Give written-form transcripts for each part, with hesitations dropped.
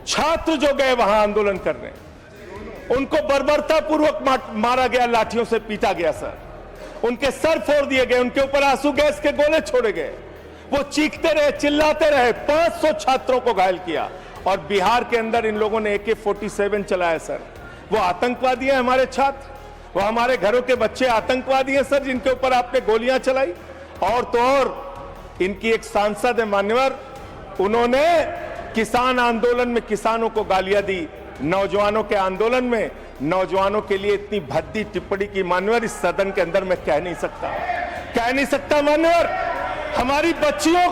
छात्र जो गए वहां आंदोलन करने, उनको बर्बरता पूर्वक मारा गया, लाठियों से पीटा गया सर, उनके सर फोड़ दिए गए, उनके ऊपर आंसू गैस के गोले छोड़े गए, वो चीखते रहे, चिल्लाते रहे, 500 छात्रों को घायल किया। और बिहार के अंदर इन लोगों ने AK-47 चलाया सर। वो आतंकवादी हैं हमारे छात्र, वो हमारे घरों के बच्चे आतंकवादी हैं सर, जिनके ऊपर आपने गोलियां चलाई। और तो और इनकी एक सांसद है मान्यवर, उन्होंने किसान आंदोलन में किसानों को गालियां दी, नौजवानों के आंदोलन में नौजवानों के लिए इतनी भद्दी टिप्पणी की मान्यवर, इस सदन के अंदर मैं कह नहीं सकता मान्यवर। हमारी बच्चियों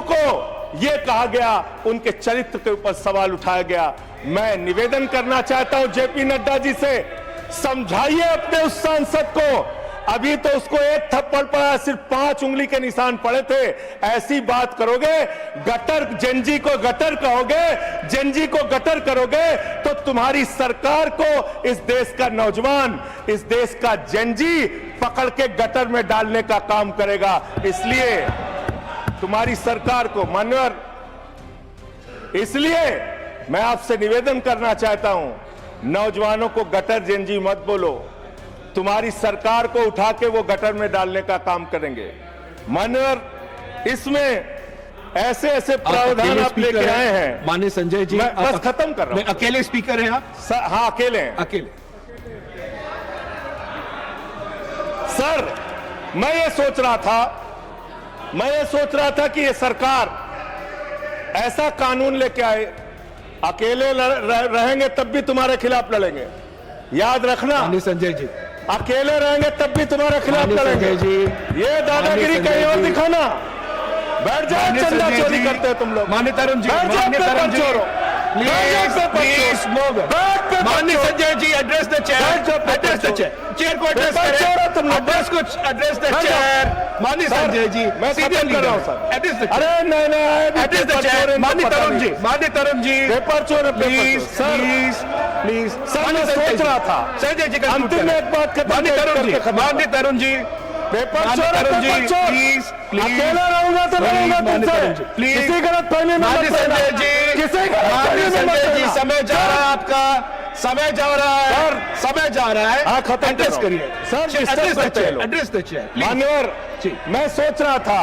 को यह कहा गया, उनके चरित्र के ऊपर सवाल उठाया गया। मैं निवेदन करना चाहता हूं JP नड्डा जी से, समझाइए अपने उस सांसद को। अभी तो उसको एक थप्पड़ पड़ा, सिर्फ 5 उंगली के निशान पड़े थे। ऐसी बात करोगे, गटर जेनजी को गटर कहोगे, जेनजी को गटर करोगे, तो तुम्हारी सरकार को इस देश का नौजवान, इस देश का जेनजी पकड़ के गटर में डालने का काम करेगा। इसलिए तुम्हारी सरकार को मान्यवर, इसलिए मैं आपसे निवेदन करना चाहता हूं, नौजवानों को गटर जेनजी मत बोलो, तुम्हारी सरकार को उठा के वो गटर में डालने का काम करेंगे मान्यवर। इसमें ऐसे ऐसे प्रावधान आप लेके आए हैं। माननीय संजय जी, मैं बस खत्म कर रहा हूं। अकेले स्पीकर हैं आप? हाँ अकेले हैं। अकेले। सर मैं ये सोच रहा था कि ये सरकार ऐसा कानून लेके आए, अकेले रहेंगे तब भी तुम्हारे खिलाफ लड़ेंगे, याद रखना। माननीय संजय जी, अकेले रहेंगे तब भी तुम्हारे खिलाफ लड़ेंगे। ये दादागिरी कहीं और दिखाना। बैठ जाओ, चंदा चोरी करते हो तुम लोग। माननीय तरुण जी, माननीय Sanjay ji, address the chair, chair को एड्रेस करें, एड्रेस द चेयर। माननीय संजय जी, मैं खत्म कर रहा हूं सर। अरे नहीं, एड्रेस द चेयर। माननीय तरुण जी, पेपर चोर, प्लीज सर मैं सोच रहा था संजय जी, अंतिम में एक बात माननीय तरुण जी, पेपर चोर, प्लीज अकेला रहूंगा तो रहूंगा तुमसे, किसी गलत फहमी में मत रहना। संजय जी, समय जा रहा है आपका, समय जा रहा है। हाँ खत्म एड्रेस करिए सर, एड्रेस द चेयर। मान्यवर, मैं सोच रहा था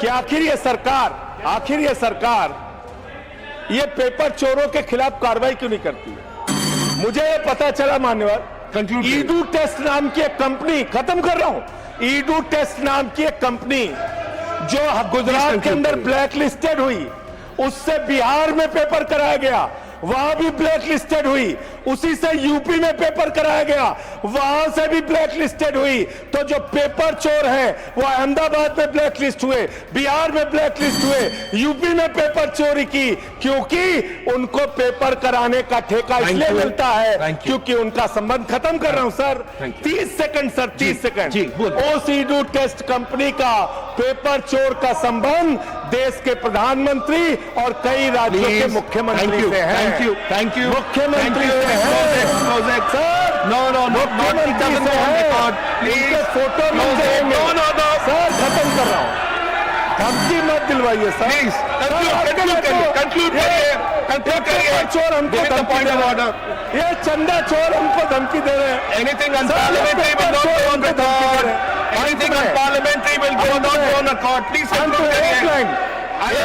कि आखिर ये सरकार ये पेपर चोरों के खिलाफ कार्रवाई क्यों नहीं करती। मुझे ये पता चला मान्यवर, ईडू टेस्ट नाम की एक कंपनी, खत्म कर रहा हूं, ईडू टेस्ट नाम की एक कंपनी जो गुजरात के अंदर ब्लैक लिस्टेड हुई, उससे बिहार में पेपर कराया गया, वहां भी ब्लैक लिस्टेड हुई, उसी से यूपी में पेपर कराया गया, वहां से भी ब्लैक लिस्टेड हुई। तो जो पेपर चोर हैं वो अहमदाबाद में ब्लैक लिस्ट हुए, बिहार में ब्लैक लिस्ट हुए, यूपी में पेपर चोरी की, क्योंकि उनको पेपर कराने का ठेका इसलिए मिलता है क्योंकि उनका संबंध, खत्म कर रहा हूं सर, 30 सेकंड सर, 30 सेकंड। उस ईडू टेस्ट कंपनी का पेपर चोर का संबंध देश के प्रधानमंत्री और कई राज्यों के मुख्यमंत्री से है। Thank you. मुख्यमंत्री से है सर। मुख्यमंत्री से है, इनके फोटो मिल जाएंगे। सर खत्म कर रहा हूँ, धमकी मत दिलवाइए सर। कंक्लूड करिए। चोर हमको धमकी दे रहे हैं, ये चंदा चोर हमको धमकी दे रहे हैं। Anything unparliamentary will not go on record. Anything unparliamentary will not go on record. Please conclude करिए। I'll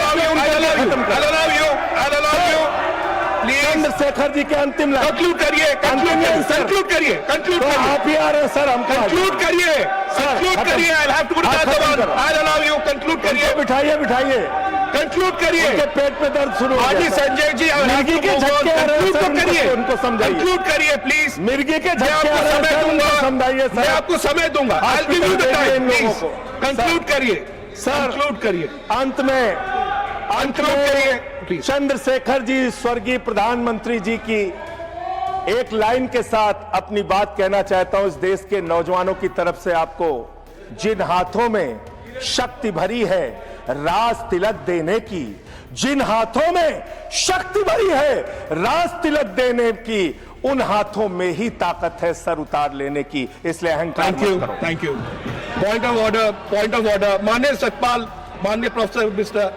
allow you. Chandrashekhar ji के अंतिम लाइन कंक्लूड करिए। आप ही आ रहे हैं सर, हम कंक्लूड करिए। I'll have to put that on. I'll allow you. Conclude करिए। बिठाइए। कंक्लूड करिए। पेट में दर्द शुरू हो गया। संजय जी, मिर्गी के झटके आ रहे हैं सर, करिए, उनको समझाइए। कंक्लूड करिए प्लीज। मिर्गी के झटके आ रहे हैं सर, उनको समझाइए सर। मैं आपको समय दूंगा। I'll give you the time, please. Conclude करिए सर, कंक्लूड करिए। अंत में चंद्रशेखर जी, स्वर्गीय प्रधानमंत्री जी की एक लाइन के साथ अपनी बात कहना चाहता हूं। इस देश के नौजवानों की तरफ से आपको, जिन हाथों में शक्ति भरी है राज तिलक देने की, जिन हाथों में शक्ति भरी है राज तिलक देने की, उन हाथों में ही ताकत है सर उतार लेने की। इसलिए अहंकार मत करो। Thank you. Point of order. माननीय सतपाल, माननीय प्रोफेसर मिस्टर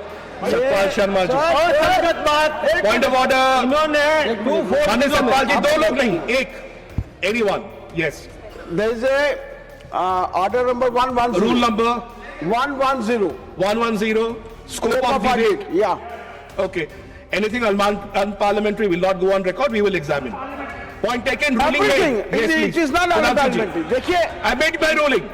सतपाल शर्मा जी, और संगत बात पॉइंट ऑफ ऑर्डर। इन्होंने माननीय सतपाल जी, दो लोग नहीं, एक, anyone, yes. there is a order number 110 rule number 110 110, scope of debate. yeah Okay. Anything unparliamentary will not go on record. We will examine. Point taken. Ruling everything made. Yes, it please. is not Sudhanshu ji. unparliamentary देखिए I made my ruling.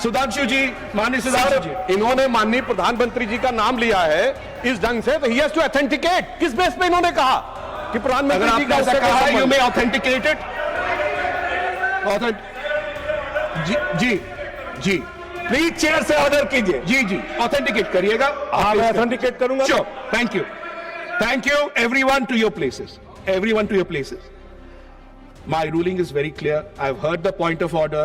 Sudhanshu ji, माननीय सुधांशु जी, इन्होंने माननीय प्रधानमंत्री जी का नाम लिया है इस ढंग से, तो ही हैज टू ऑथेंटिकेट। किस बेस पे इन्होंने कहा कि अगर प्रधानमंत्री जी आपने का ऐसा उससे कहा, कोई you संबंध? may authenticate it. जी जी जी प्लीज चेयर से ऑर्डर कीजिए। जी जी ऑथेंटिकेट करिएगा। हाँ, मैं ऑथेंटिकेट करूंगा। Sure. Thank you, everyone to your places. Everyone to your places. My ruling is very clear. I've heard the point of order.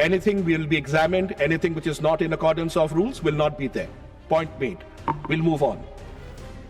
Anything will be examined. Anything which is not in accordance of rules will not be there. Point made. We'll move on.